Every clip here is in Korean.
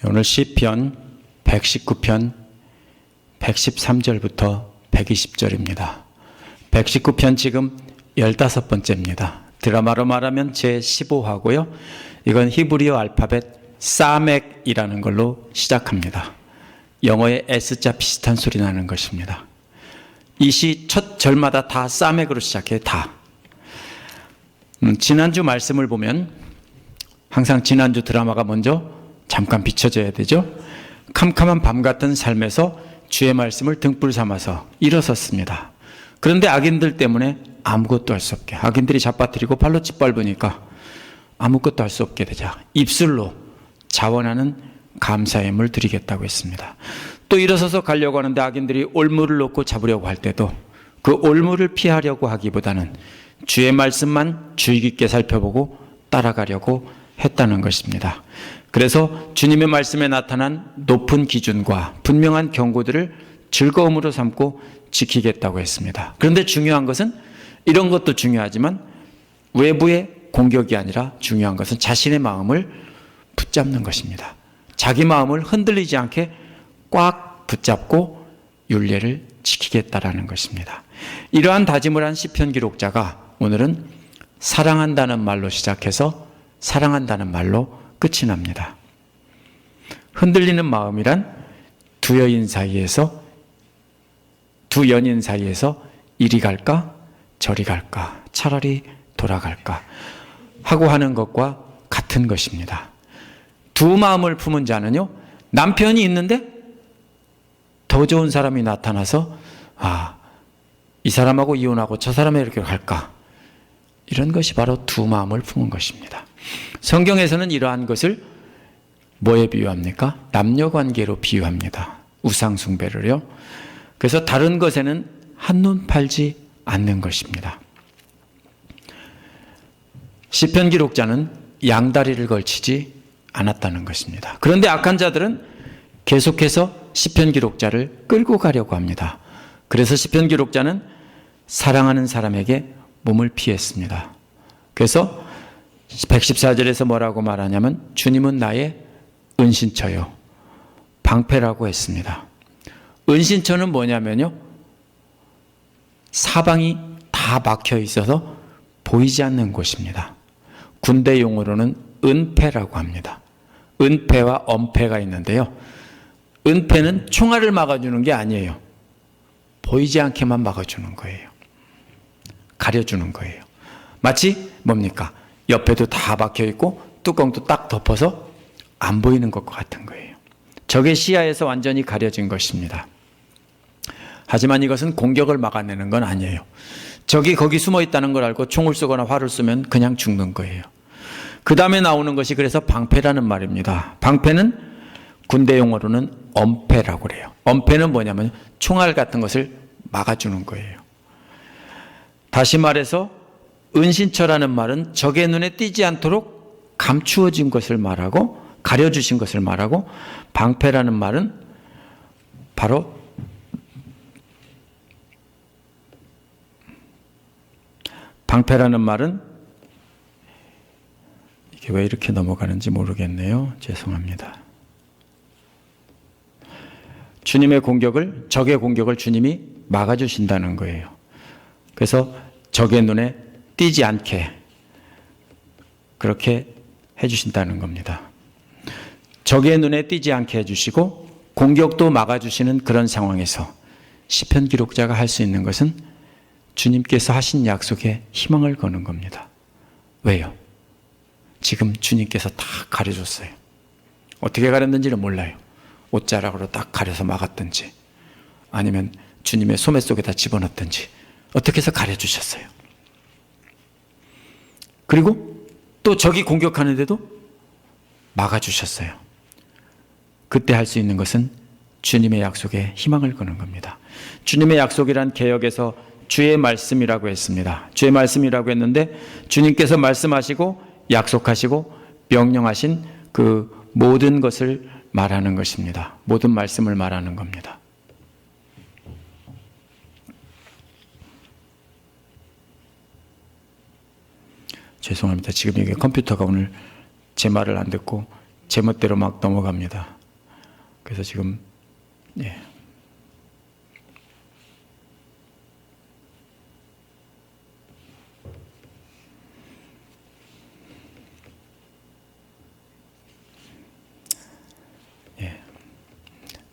오늘 시편 119편 113절부터 120절입니다. 119편 지금 15번째입니다. 드라마로 말하면 제15화고요. 이건 히브리어 알파벳 사맥이라는 걸로 시작합니다. 영어의 S자 비슷한 소리 나는 것입니다. 이 시 첫 절마다 다 사맥으로 시작해요. 다. 지난주 말씀을 보면 항상 지난주 드라마가 먼저 잠깐 비춰져야 되죠. 캄캄한 밤 같은 삶에서 주의 말씀을 등불 삼아서 일어섰습니다. 그런데 악인들 때문에 아무것도 할 수 없게, 악인들이 잡아뜨리고 발로 짓밟으니까 아무것도 할 수 없게 되자 입술로 자원하는 감사의 힘을 드리겠다고 했습니다. 또 일어서서 가려고 하는데 악인들이 올무를 놓고 잡으려고 할 때도 그 올무를 피하려고 하기보다는 주의 말씀만 주의 깊게 살펴보고 따라가려고 했다는 것입니다. 그래서 주님의 말씀에 나타난 높은 기준과 분명한 경고들을 즐거움으로 삼고 지키겠다고 했습니다. 그런데 중요한 것은, 이런 것도 중요하지만 외부의 공격이 아니라 중요한 것은 자신의 마음을 붙잡는 것입니다. 자기 마음을 흔들리지 않게 꽉 붙잡고 율례를 지키겠다라는 것입니다. 이러한 다짐을 한 시편 기록자가 오늘은 사랑한다는 말로 시작해서 사랑한다는 말로 끝이 납니다. 흔들리는 마음이란 두 연인 사이에서 이리 갈까 저리 갈까 차라리 돌아갈까 하고 하는 것과 같은 것입니다. 두 마음을 품은 자는요, 남편이 있는데 더 좋은 사람이 나타나서 이 사람하고 이혼하고 저 사람에 이렇게 갈까, 이런 것이 바로 두 마음을 품은 것입니다. 성경에서는 이러한 것을 뭐에 비유합니까? 남녀관계로 비유합니다. 우상숭배를요. 그래서 다른 것에는 한눈 팔지 않는 것입니다. 시편 기록자는 양다리를 걸치지 않았다는 것입니다. 그런데 악한 자들은 계속해서 시편 기록자를 끌고 가려고 합니다. 그래서 시편 기록자는 사랑하는 사람에게 몸을 피했습니다. 그래서 114절에서 뭐라고 말하냐면 주님은 나의 은신처요, 방패라고 했습니다. 은신처는 뭐냐면요, 사방이 다 막혀 있어서 보이지 않는 곳입니다. 군대 용어로는 은패라고 합니다. 은패와 엄패가 있는데요, 은패는 총알을 막아주는 게 아니에요. 보이지 않게만 막아주는 거예요. 가려주는 거예요. 마치 뭡니까? 옆에도 다 박혀 있고 뚜껑도 딱 덮어서 안 보이는 것과 같은 거예요. 적의 시야에서 완전히 가려진 것입니다. 하지만 이것은 공격을 막아내는 건 아니에요. 적이 거기 숨어 있다는 걸 알고 총을 쏘거나 활을 쏘면 그냥 죽는 거예요. 그 다음에 나오는 것이 그래서 방패라는 말입니다. 방패는 군대 용어로는 엄패라고 그래요. 엄패는 뭐냐면 총알 같은 것을 막아주는 거예요. 다시 말해서 은신처라는 말은 적의 눈에 띄지 않도록 감추어진 것을 말하고 가려주신 것을 말하고, 방패라는 말은 바로 이게 왜 이렇게 넘어가는지 모르겠네요. 죄송합니다. 주님의 공격을, 적의 공격을 주님이 막아주신다는 거예요. 그래서 적의 눈에 띄지 않게 그렇게 해주신다는 겁니다. 적의 눈에 띄지 않게 해주시고 공격도 막아주시는 그런 상황에서 시편 기록자가 할 수 있는 것은 주님께서 하신 약속에 희망을 거는 겁니다. 왜요? 지금 주님께서 다 가려줬어요. 어떻게 가렸는지는 몰라요. 옷자락으로 딱 가려서 막았든지 아니면 주님의 소매 속에다 집어넣든지 어떻게 해서 가려주셨어요. 그리고 또 적이 공격하는데도 막아주셨어요. 그때 할 수 있는 것은 주님의 약속에 희망을 거는 겁니다. 주님의 약속이란 개역에서 주의 말씀이라고 했습니다. 주의 말씀이라고 했는데 주님께서 말씀하시고 약속하시고 명령하신 그 모든 것을 말하는 것입니다. 모든 말씀을 말하는 겁니다. 죄송합니다. 지금 이게 컴퓨터가 오늘 제 말을 안 듣고 제멋대로 막 넘어갑니다. 그래서 지금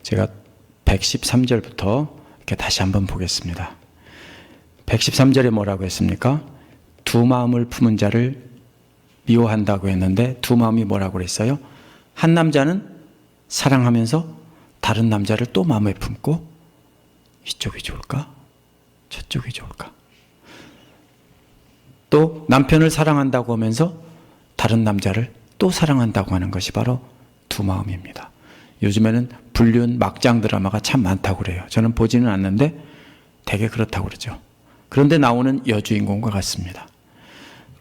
제가 113절부터 이렇게 다시 한번 보겠습니다. 113절에 뭐라고 했습니까? 두 마음을 품은 자를 미워한다고 했는데 두 마음이 뭐라고 그랬어요? 한 남자는 사랑하면서 다른 남자를 또 마음에 품고 이쪽이 좋을까? 저쪽이 좋을까? 또 남편을 사랑한다고 하면서 다른 남자를 또 사랑한다고 하는 것이 바로 두 마음입니다. 요즘에는 불륜 막장 드라마가 참 많다고 그래요. 저는 보지는 않는데 되게 그렇다고 그러죠. 그런데 나오는 여주인공과 같습니다.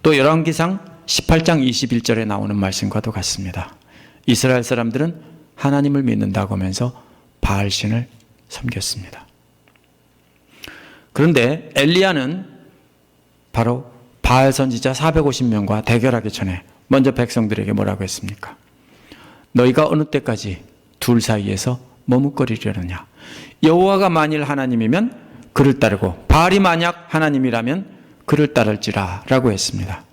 또 열왕기상 18장 21절에 나오는 말씀과도 같습니다. 이스라엘 사람들은 하나님을 믿는다고 하면서 바알신을 섬겼습니다. 그런데 엘리야는 바로 바알 선지자 450명과 대결하기 전에 먼저 백성들에게 뭐라고 했습니까? 너희가 어느 때까지 둘 사이에서 머뭇거리려느냐? 여호와가 만일 하나님이면 그를 따르고 바알이 만약 하나님이라면 그를 따를지라 라고 했습니다.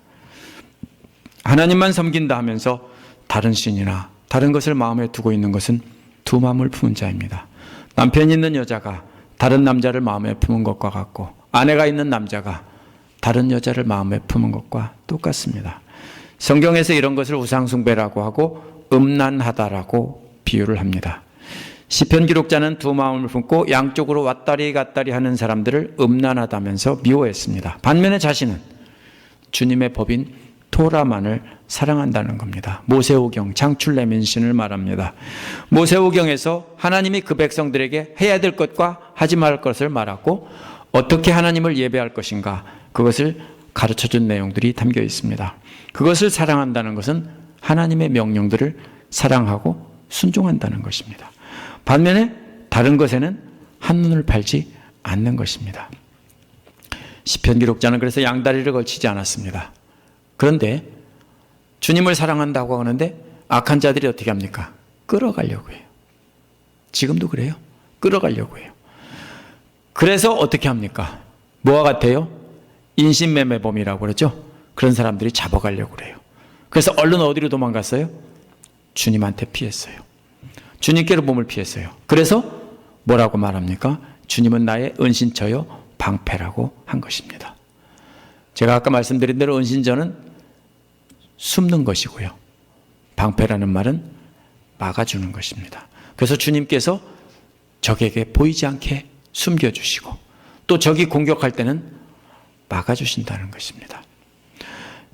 하나님만 섬긴다 하면서 다른 신이나 다른 것을 마음에 두고 있는 것은 두 마음을 품은 자입니다. 남편이 있는 여자가 다른 남자를 마음에 품은 것과 같고 아내가 있는 남자가 다른 여자를 마음에 품은 것과 똑같습니다. 성경에서 이런 것을 우상숭배라고 하고 음란하다라고 비유를 합니다. 시편 기록자는 두 마음을 품고 양쪽으로 왔다리 갔다리 하는 사람들을 음란하다면서 미워했습니다. 반면에 자신은 주님의 법인 토라만을 사랑한다는 겁니다. 모세오경 창출레민신을 말합니다. 모세오경에서 하나님이 그 백성들에게 해야 될 것과 하지 말 것을 말하고 어떻게 하나님을 예배할 것인가 그것을 가르쳐준 내용들이 담겨 있습니다. 그것을 사랑한다는 것은 하나님의 명령들을 사랑하고 순종한다는 것입니다. 반면에 다른 것에는 한눈을 팔지 않는 것입니다. 시편 기록자는 그래서 양다리를 걸치지 않았습니다. 그런데 주님을 사랑한다고 하는데 악한 자들이 어떻게 합니까? 끌어가려고 해요. 지금도 그래요. 끌어가려고 해요. 그래서 어떻게 합니까? 뭐와 같아요? 인신매매범이라고 그러죠. 그런 사람들이 잡아가려고 그래요. 그래서 얼른 어디로 도망갔어요? 주님한테 피했어요. 주님께로 몸을 피했어요. 그래서 뭐라고 말합니까? 주님은 나의 은신처요 방패라고 한 것입니다. 제가 아까 말씀드린 대로 은신처는 숨는 것이고요. 방패라는 말은 막아주는 것입니다. 그래서 주님께서 적에게 보이지 않게 숨겨주시고 또 적이 공격할 때는 막아주신다는 것입니다.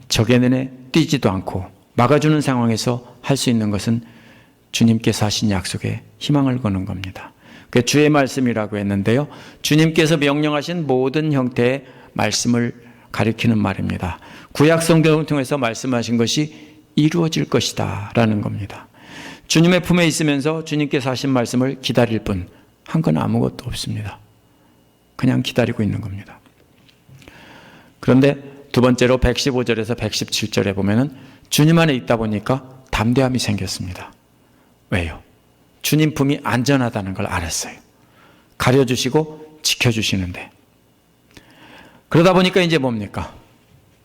적의 눈에 띄지도 않고 막아주는 상황에서 할 수 있는 것은 주님께서 하신 약속에 희망을 거는 겁니다. 그게 주의 말씀이라고 했는데요. 주님께서 명령하신 모든 형태의 말씀을 가리키는 말입니다. 구약 성경을 통해서 말씀하신 것이 이루어질 것이다 라는 겁니다. 주님의 품에 있으면서 주님께서 하신 말씀을 기다릴 뿐 한 건 아무것도 없습니다. 그냥 기다리고 있는 겁니다. 그런데 두 번째로 115절에서 117절에 보면은 주님 안에 있다 보니까 담대함이 생겼습니다. 왜요? 주님 품이 안전하다는 걸 알았어요. 가려주시고 지켜주시는데. 그러다 보니까 이제 뭡니까?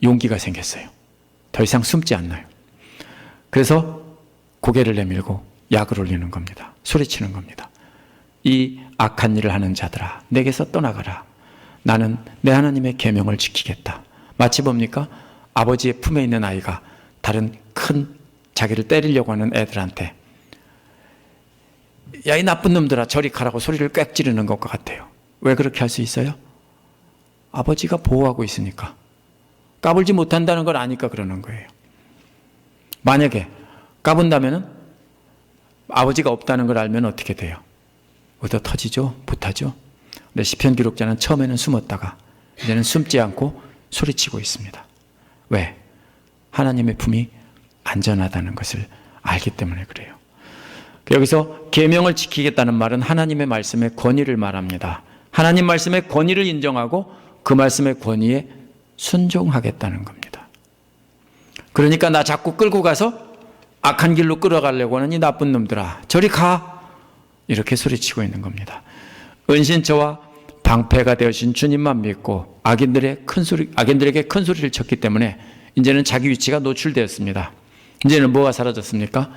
용기가 생겼어요. 더 이상 숨지 않나요? 그래서 고개를 내밀고 약을 올리는 겁니다. 소리치는 겁니다. 이 악한 일을 하는 자들아, 내게서 떠나가라. 나는 내 하나님의 계명을 지키겠다. 마치 뭡니까? 아버지의 품에 있는 아이가 다른 큰 자기를 때리려고 하는 애들한테 야, 이 나쁜 놈들아 저리 가라고 소리를 꽥 지르는 것과 같아요. 왜 그렇게 할 수 있어요? 아버지가 보호하고 있으니까. 까불지 못한다는 걸 아니까 그러는 거예요. 만약에 까분다면은 아버지가 없다는 걸 알면 어떻게 돼요? 얻어 터지죠? 못하죠? 근데 시편 기록자는 처음에는 숨었다가 이제는 숨지 않고 소리치고 있습니다. 왜? 하나님의 품이 안전하다는 것을 알기 때문에 그래요. 여기서 계명을 지키겠다는 말은 하나님의 말씀의 권위를 말합니다. 하나님 말씀의 권위를 인정하고 그 말씀의 권위에 순종하겠다는 겁니다. 그러니까 나 자꾸 끌고 가서 악한 길로 끌어가려고 하는 이 나쁜 놈들아, 저리 가! 이렇게 소리치고 있는 겁니다. 은신처와 방패가 되어신 주님만 믿고 악인들에게 큰 소리를 쳤기 때문에 이제는 자기 위치가 노출되었습니다. 이제는 뭐가 사라졌습니까?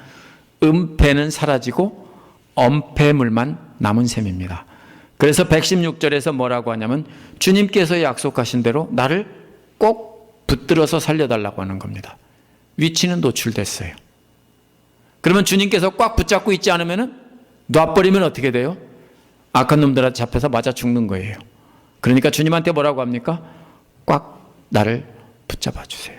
은폐는 사라지고 엄폐물만 남은 셈입니다. 그래서 116절에서 뭐라고 하냐면 주님께서 약속하신 대로 나를 꼭 붙들어서 살려달라고 하는 겁니다. 위치는 노출됐어요. 그러면 주님께서 꽉 붙잡고 있지 않으면 놔버리면 어떻게 돼요? 악한 놈들한테 잡혀서 맞아 죽는 거예요. 그러니까 주님한테 뭐라고 합니까? 꽉 나를 붙잡아 주세요.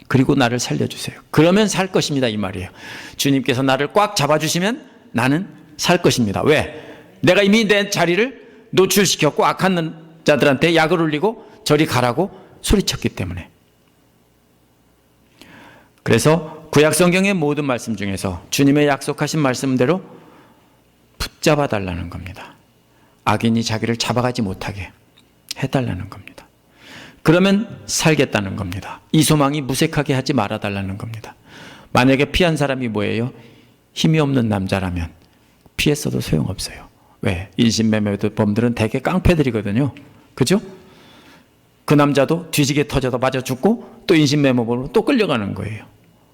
그리고 나를 살려주세요. 그러면 살 것입니다, 이 말이에요. 주님께서 나를 꽉 잡아주시면 나는 살 것입니다. 왜? 내가 이미 내 자리를 노출시켰고 악한 자들한테 약을 올리고 저리 가라고 소리쳤기 때문에. 그래서 구약성경의 모든 말씀 중에서 주님의 약속하신 말씀대로 붙잡아 달라는 겁니다. 악인이 자기를 잡아가지 못하게 해달라는 겁니다. 그러면 살겠다는 겁니다. 이 소망이 무색하게 하지 말아달라는 겁니다. 만약에 피한 사람이 뭐예요? 힘이 없는 남자라면 피했어도 소용없어요. 왜? 인신매매범들은 대개 깡패들이거든요. 그죠? 그 남자도 뒤지게 터져도 맞아 죽고 또 인신매매범으로 또 끌려가는 거예요.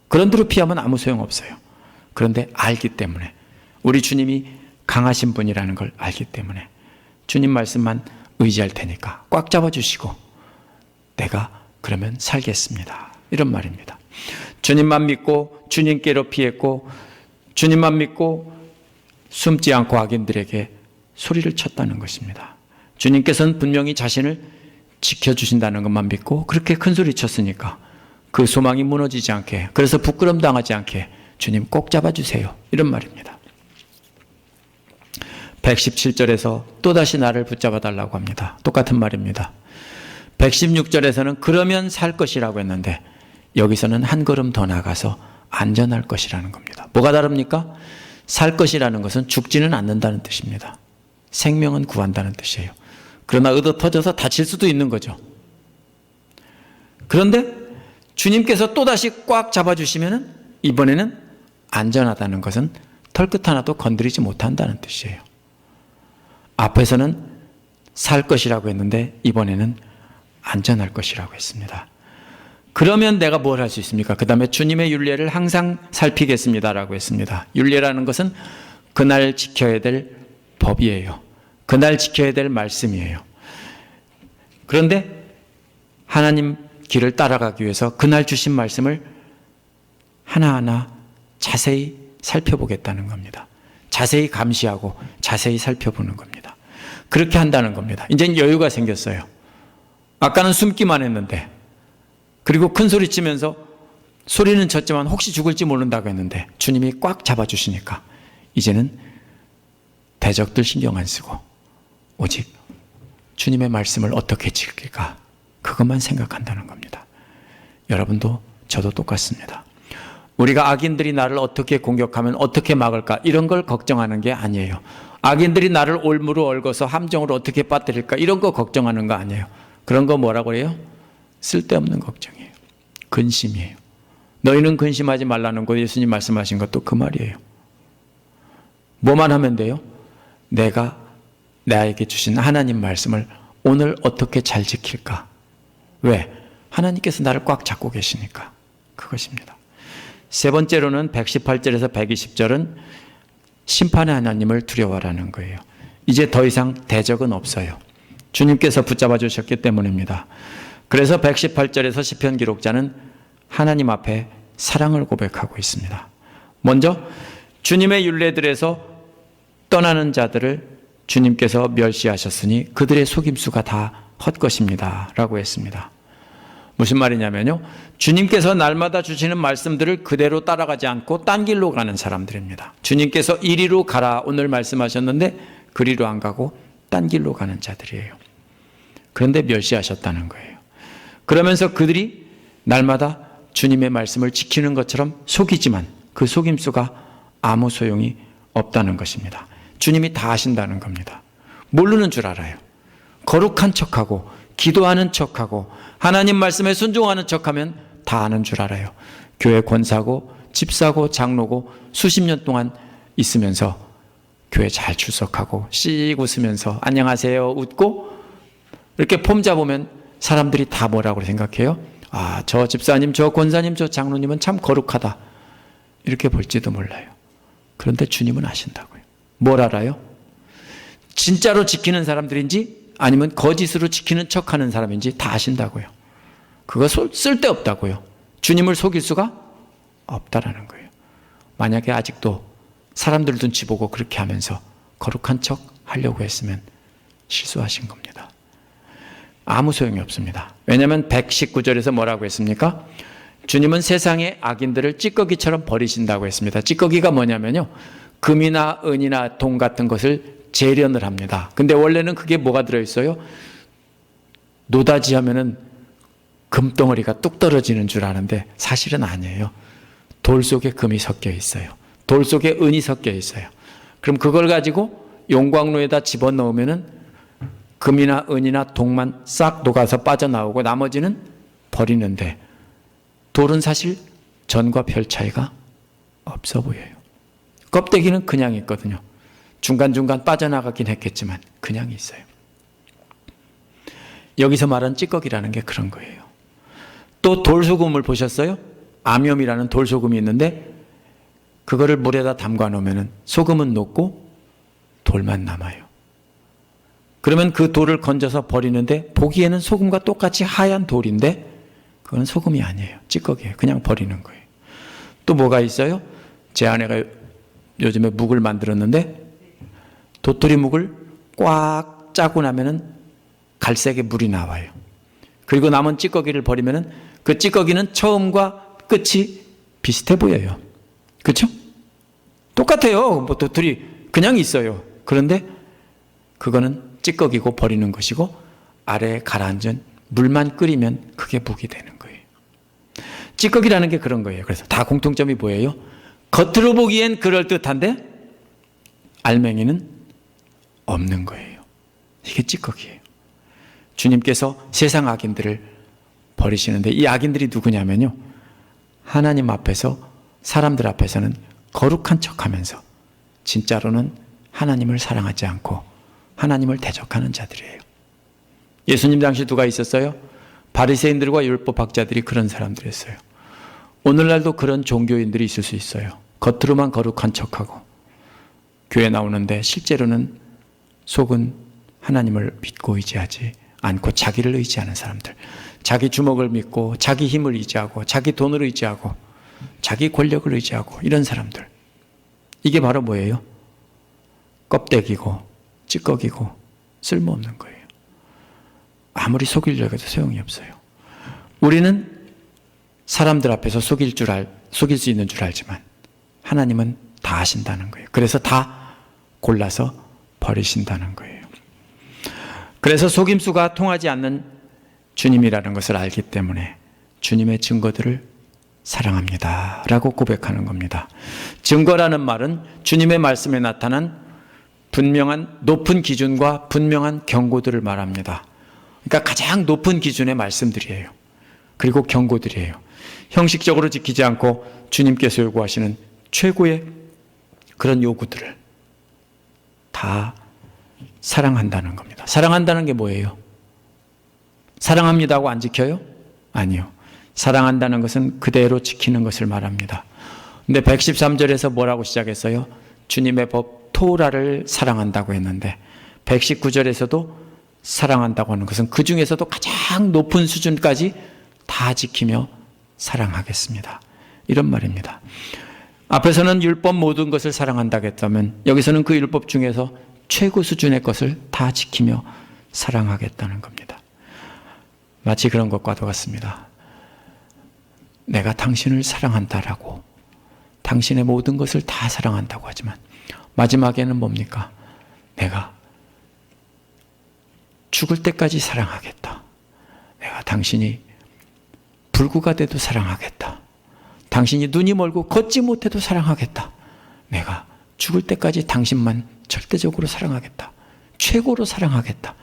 그런 대로 피하면 아무 소용없어요. 그런데 알기 때문에, 우리 주님이 강하신 분이라는 걸 알기 때문에 주님 말씀만 의지할 테니까 꽉 잡아주시고 내가 그러면 살겠습니다, 이런 말입니다. 주님만 믿고 주님께로 피했고 주님만 믿고 숨지 않고 악인들에게 소리를 쳤다는 것입니다. 주님께서는 분명히 자신을 지켜주신다는 것만 믿고 그렇게 큰 소리 쳤으니까 그 소망이 무너지지 않게, 그래서 부끄럼 당하지 않게 주님 꼭 잡아주세요, 이런 말입니다. 117절에서 또다시 나를 붙잡아 달라고 합니다. 똑같은 말입니다. 116절에서는 그러면 살 것이라고 했는데 여기서는 한 걸음 더 나가서 안전할 것이라는 겁니다. 뭐가 다릅니까? 살 것이라는 것은 죽지는 않는다는 뜻입니다. 생명은 구한다는 뜻이에요. 그러나 얻어 터져서 다칠 수도 있는 거죠. 그런데 주님께서 또다시 꽉 잡아주시면 이번에는 안전하다는 것은 털끝 하나도 건드리지 못한다는 뜻이에요. 앞에서는 살 것이라고 했는데 이번에는 안전할 것이라고 했습니다. 그러면 내가 뭘 할 수 있습니까? 그 다음에 주님의 율례를 항상 살피겠습니다라고 했습니다. 율례라는 것은 그날 지켜야 될 법이에요. 그날 지켜야 될 말씀이에요. 그런데 하나님 길을 따라가기 위해서 그날 주신 말씀을 하나하나 자세히 살펴보겠다는 겁니다. 자세히 감시하고 자세히 살펴보는 겁니다. 그렇게 한다는 겁니다. 이제는 여유가 생겼어요. 아까는 숨기만 했는데, 그리고 큰 소리 치면서 소리는 쳤지만 혹시 죽을지 모른다고 했는데 주님이 꽉 잡아주시니까 이제는 대적들 신경 안 쓰고 오직 주님의 말씀을 어떻게 지킬까, 그것만 생각한다는 겁니다. 여러분도 저도 똑같습니다. 우리가 악인들이 나를 어떻게 공격하면 어떻게 막을까, 이런 걸 걱정하는 게 아니에요. 악인들이 나를 올무로 얽어서 함정으로 어떻게 빠뜨릴까, 이런 거 걱정하는 거 아니에요. 그런 거 뭐라고 해요? 쓸데없는 걱정이에요. 근심이에요. 너희는 근심하지 말라는 거, 예수님 말씀하신 것도 그 말이에요. 뭐만 하면 돼요? 내가 나에게 주신 하나님 말씀을 오늘 어떻게 잘 지킬까? 왜? 하나님께서 나를 꽉 잡고 계시니까. 그것입니다. 세 번째로는 118절에서 120절은 심판의 하나님을 두려워하라는 거예요. 이제 더 이상 대적은 없어요. 주님께서 붙잡아 주셨기 때문입니다. 그래서 118절에서 시편 기록자는 하나님 앞에 사랑을 고백하고 있습니다. 먼저 주님의 율례들에서 떠나는 자들을 주님께서 멸시하셨으니 그들의 속임수가 다 헛것입니다 라고 했습니다. 무슨 말이냐면요, 주님께서 날마다 주시는 말씀들을 그대로 따라가지 않고 딴 길로 가는 사람들입니다. 주님께서 이리로 가라 오늘 말씀하셨는데 그리로 안 가고 딴 길로 가는 자들이에요. 그런데 멸시하셨다는 거예요. 그러면서 그들이 날마다 주님의 말씀을 지키는 것처럼 속이지만 그 속임수가 아무 소용이 없다는 것입니다. 주님이 다 아신다는 겁니다. 모르는 줄 알아요. 거룩한 척하고 기도하는 척하고 하나님 말씀에 순종하는 척하면 다 아는 줄 알아요. 교회 권사고 집사고 장로고 수십 년 동안 있으면서 교회 잘 출석하고 씩 웃으면서 안녕하세요 웃고 이렇게 폼 잡으면 사람들이 다 뭐라고 생각해요? 아, 저 집사님, 저 권사님, 저 장로님은 참 거룩하다 이렇게 볼지도 몰라요. 그런데 주님은 아신다고요. 뭘 알아요? 진짜로 지키는 사람들인지 아니면 거짓으로 지키는 척하는 사람인지 다 아신다고요. 그거 쓸데없다고요. 주님을 속일 수가 없다라는 거예요. 만약에 아직도 사람들 눈치 보고 그렇게 하면서 거룩한 척 하려고 했으면 실수하신 겁니다. 아무 소용이 없습니다. 왜냐하면 119절에서 뭐라고 했습니까? 주님은 세상의 악인들을 찌꺼기처럼 버리신다고 했습니다. 찌꺼기가 뭐냐면요, 금이나 은이나 돈 같은 것을 재련을 합니다. 근데 원래는 그게 뭐가 들어있어요? 노다지 하면은 금덩어리가 뚝 떨어지는 줄 아는데 사실은 아니에요. 돌 속에 금이 섞여 있어요. 돌 속에 은이 섞여 있어요. 그럼 그걸 가지고 용광로에다 집어넣으면은 금이나 은이나 동만 싹 녹아서 빠져나오고 나머지는 버리는데, 돌은 사실 전과 별 차이가 없어 보여요. 껍데기는 그냥 있거든요. 중간중간 빠져나가긴 했겠지만 그냥 있어요. 여기서 말한 찌꺼기라는 게 그런 거예요. 또 돌소금을 보셨어요? 암염이라는 돌소금이 있는데 그거를 물에다 담가 놓으면 소금은 녹고 돌만 남아요. 그러면 그 돌을 건져서 버리는데 보기에는 소금과 똑같이 하얀 돌인데 그건 소금이 아니에요. 찌꺼기예요. 그냥 버리는 거예요. 또 뭐가 있어요? 제 아내가 요즘에 묵을 만들었는데 도토리 묵을 꽉 짜고 나면은 갈색의 물이 나와요. 그리고 남은 찌꺼기를 버리면은 그 찌꺼기는 처음과 끝이 비슷해 보여요. 그렇죠? 똑같아요. 뭐 도토리 그냥 있어요. 그런데 그거는 찌꺼기고 버리는 것이고 아래에 가라앉은 물만 끓이면 그게 묵이 되는 거예요. 찌꺼기라는 게 그런 거예요. 그래서 다 공통점이 뭐예요? 겉으로 보기엔 그럴듯한데 알맹이는 없는 거예요. 이게 찌꺼기예요. 주님께서 세상 악인들을 버리시는데 이 악인들이 누구냐면요, 하나님 앞에서 사람들 앞에서는 거룩한 척하면서 진짜로는 하나님을 사랑하지 않고 하나님을 대적하는 자들이에요. 예수님 당시 누가 있었어요? 바리새인들과 율법학자들이 그런 사람들이었어요. 오늘날도 그런 종교인들이 있을 수 있어요. 겉으로만 거룩한 척하고 교회 나오는데 실제로는 속은 하나님을 믿고 의지하지 않고 자기를 의지하는 사람들, 자기 주먹을 믿고 자기 힘을 의지하고 자기 돈을 의지하고 자기 권력을 의지하고 이런 사람들, 이게 바로 뭐예요? 껍데기고 찌꺼기고 쓸모없는 거예요. 아무리 속이려고 해도 소용이 없어요. 우리는 사람들 앞에서 속일 수 있는 줄 알지만 하나님은 다 아신다는 거예요. 그래서 다 골라서 버리신다는 거예요. 그래서 속임수가 통하지 않는 주님이라는 것을 알기 때문에 주님의 증거들을 사랑합니다 라고 고백하는 겁니다. 증거라는 말은 주님의 말씀에 나타난 분명한 높은 기준과 분명한 경고들을 말합니다. 그러니까 가장 높은 기준의 말씀들이에요. 그리고 경고들이에요. 형식적으로 지키지 않고 주님께서 요구하시는 최고의 그런 요구들을 다 사랑한다는 겁니다. 사랑한다는 게 뭐예요? 사랑합니다 하고 안 지켜요? 아니요. 사랑한다는 것은 그대로 지키는 것을 말합니다. 근데 113절에서 뭐라고 시작했어요? 주님의 법 토라를 사랑한다고 했는데 119절에서도 사랑한다고 하는 것은 그 중에서도 가장 높은 수준까지 다 지키며 사랑하겠습니다, 이런 말입니다. 앞에서는 율법 모든 것을 사랑한다고 했다면 여기서는 그 율법 중에서 최고 수준의 것을 다 지키며 사랑하겠다는 겁니다. 마치 그런 것과도 같습니다. 내가 당신을 사랑한다라고 당신의 모든 것을 다 사랑한다고 하지만 마지막에는 뭡니까? 내가 죽을 때까지 사랑하겠다. 내가 당신이 불구가 돼도 사랑하겠다. 당신이 눈이 멀고 걷지 못해도 사랑하겠다. 내가 죽을 때까지 당신만 절대적으로 사랑하겠다. 최고로 사랑하겠다.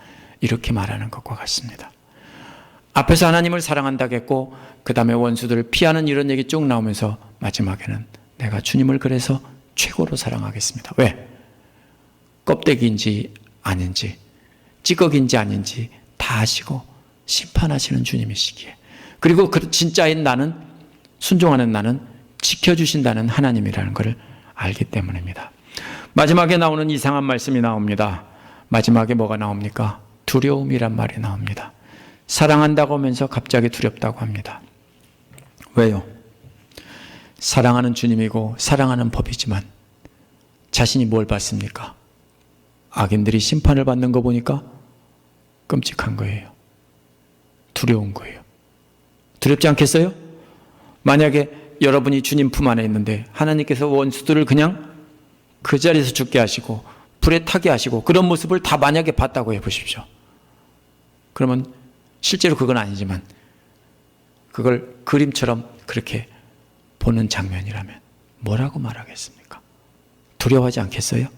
이렇게 말하는 것과 같습니다. 앞에서 하나님을 사랑한다겠고 그 다음에 원수들을 피하는 이런 얘기 쭉 나오면서 마지막에는 내가 주님을 그래서 최고로 사랑하겠습니다. 왜? 껍데기인지 아닌지 찌꺼기인지 아닌지 다 아시고 심판하시는 주님이시기에, 그리고 그 진짜인 나는, 순종하는 나는 지켜주신다는 하나님이라는 것을 알기 때문입니다. 마지막에 나오는 이상한 말씀이 나옵니다. 마지막에 뭐가 나옵니까? 두려움이란 말이 나옵니다. 사랑한다고 하면서 갑자기 두렵다고 합니다. 왜요? 사랑하는 주님이고 사랑하는 법이지만 자신이 뭘 받습니까? 악인들이 심판을 받는 거 보니까 끔찍한 거예요. 두려운 거예요. 두렵지 않겠어요? 만약에 여러분이 주님 품 안에 있는데 하나님께서 원수들을 그냥 그 자리에서 죽게 하시고 불에 타게 하시고 그런 모습을 다 만약에 봤다고 해보십시오. 그러면 실제로 그건 아니지만 그걸 그림처럼 그렇게 보는 장면이라면 뭐라고 말하겠습니까? 두려워하지 않겠어요?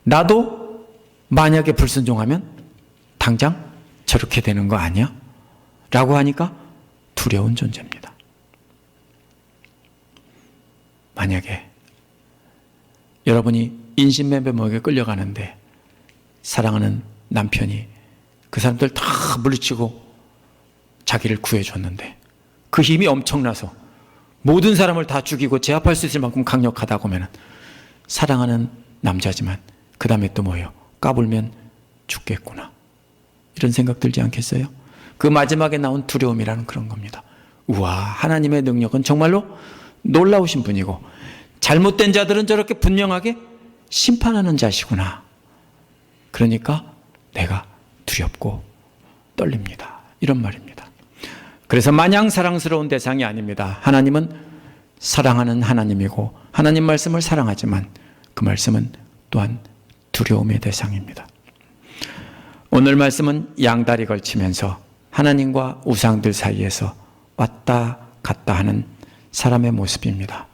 나도 만약에 불순종하면 당장 저렇게 되는 거 아니야? 라고 하니까 두려운 존재입니다. 만약에 여러분이 인신매매목에 끌려가는데 사랑하는 남편이 그 사람들 다 물리치고 자기를 구해줬는데 그 힘이 엄청나서 모든 사람을 다 죽이고 제압할 수 있을 만큼 강력하다고 하면 사랑하는 남자지만 그 다음에 또 뭐예요? 까불면 죽겠구나, 이런 생각 들지 않겠어요? 그 마지막에 나온 두려움이라는 그런 겁니다. 우와, 하나님의 능력은 정말로 놀라우신 분이고 잘못된 자들은 저렇게 분명하게 심판하는 자시구나. 그러니까 내가 두렵고 떨립니다, 이런 말입니다. 그래서 마냥 사랑스러운 대상이 아닙니다. 하나님은 사랑하는 하나님이고 하나님 말씀을 사랑하지만 그 말씀은 또한 두려움의 대상입니다. 오늘 말씀은 양다리 걸치면서 하나님과 우상들 사이에서 왔다 갔다 하는 사람의 모습입니다.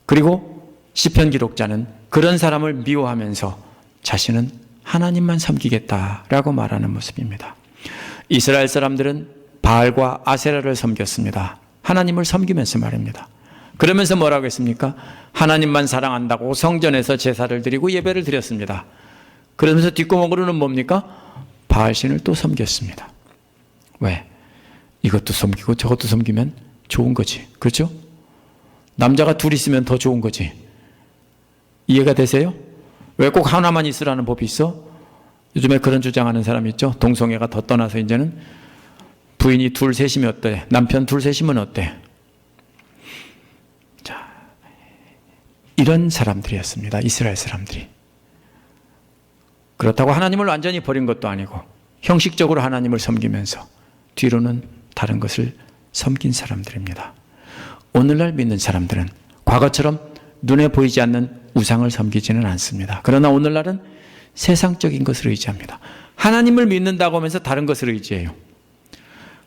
그리고 시편 기록자는 그런 사람을 미워하면서 자신은 하나님만 섬기겠다라고 말하는 모습입니다. 이스라엘 사람들은 바알과 아세라를 섬겼습니다. 하나님을 섬기면서 말입니다. 그러면서 뭐라고 했습니까? 하나님만 사랑한다고 성전에서 제사를 드리고 예배를 드렸습니다. 그러면서 뒷구멍으로는 뭡니까? 바알신을 또 섬겼습니다. 왜? 이것도 섬기고 저것도 섬기면 좋은 거지, 그렇죠? 남자가 둘 있으면 더 좋은 거지. 이해가 되세요? 왜 꼭 하나만 있으라는 법이 있어? 요즘에 그런 주장하는 사람 있죠? 동성애가 더 떠나서 이제는 부인이 둘 셋이면 어때? 남편 둘 셋이면 어때? 자, 이런 사람들이었습니다. 이스라엘 사람들이. 그렇다고 하나님을 완전히 버린 것도 아니고 형식적으로 하나님을 섬기면서 뒤로는 다른 것을 섬긴 사람들입니다. 오늘날 믿는 사람들은 과거처럼 눈에 보이지 않는 우상을 섬기지는 않습니다. 그러나 오늘날은 세상적인 것을 의지합니다. 하나님을 믿는다고 하면서 다른 것을 의지해요.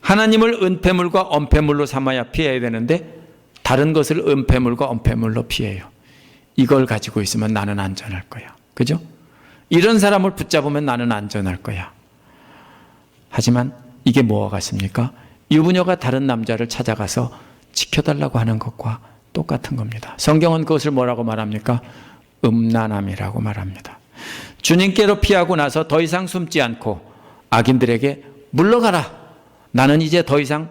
하나님을 은폐물과 엄폐물로 삼아야 피해야 되는데 다른 것을 은폐물과 엄폐물로 피해요. 이걸 가지고 있으면 나는 안전할 거야, 그죠? 이런 사람을 붙잡으면 나는 안전할 거야. 하지만 이게 뭐와 같습니까? 유부녀가 다른 남자를 찾아가서 지켜달라고 하는 것과 똑같은 겁니다. 성경은 그것을 뭐라고 말합니까? 음란함이라고 말합니다. 주님께로 피하고 나서 더 이상 숨지 않고 악인들에게 물러가라, 나는 이제 더 이상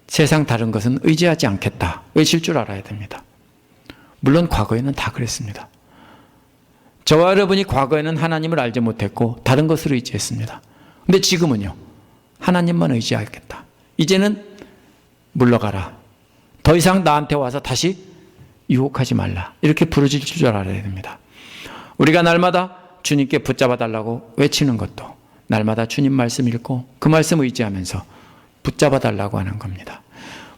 세상 다른 것은 의지하지 않겠다 외칠 줄 알아야 됩니다. 물론 과거에는 다 그랬습니다. 저와 여러분이 과거에는 하나님을 알지 못했고 다른 것을 의지했습니다. 근데 지금은요, 하나님만 의지하겠다. 이제는 물러가라, 더 이상 나한테 와서 다시 유혹하지 말라, 이렇게 부르짖을 줄 알아야 됩니다. 우리가 날마다 주님께 붙잡아 달라고 외치는 것도 날마다 주님 말씀 읽고 그 말씀 의지하면서 붙잡아 달라고 하는 겁니다.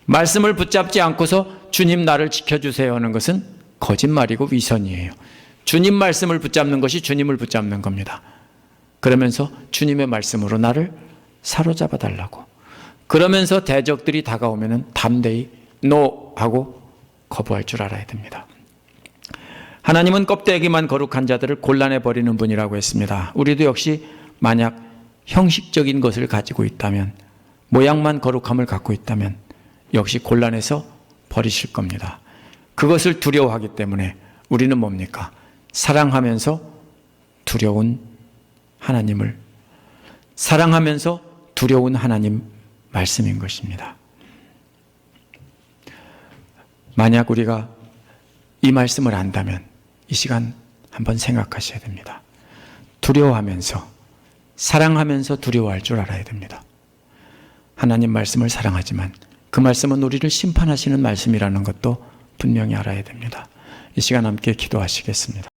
말씀을 붙잡지 않고서 주님 나를 지켜주세요 하는 것은 거짓말이고 위선이에요. 주님 말씀을 붙잡는 것이 주님을 붙잡는 겁니다. 그러면서 주님의 말씀으로 나를 사로잡아 달라고, 그러면서 대적들이 다가오면 담대히 NO 하고 거부할 줄 알아야 됩니다. 하나님은 껍데기만 거룩한 자들을 곤란해버리는 분이라고 했습니다. 우리도 역시 만약 형식적인 것을 가지고 있다면 모양만 거룩함을 갖고 있다면 역시 곤란해서 버리실 겁니다. 그것을 두려워하기 때문에 우리는 뭡니까? 사랑하면서 두려운 하나님을, 사랑하면서 두려운 하나님 말씀인 것입니다. 만약 우리가 이 말씀을 안다면 이 시간 한번 생각하셔야 됩니다. 두려워하면서, 사랑하면서 두려워할 줄 알아야 됩니다. 하나님 말씀을 사랑하지만 그 말씀은 우리를 심판하시는 말씀이라는 것도 분명히 알아야 됩니다. 이 시간 함께 기도하시겠습니다.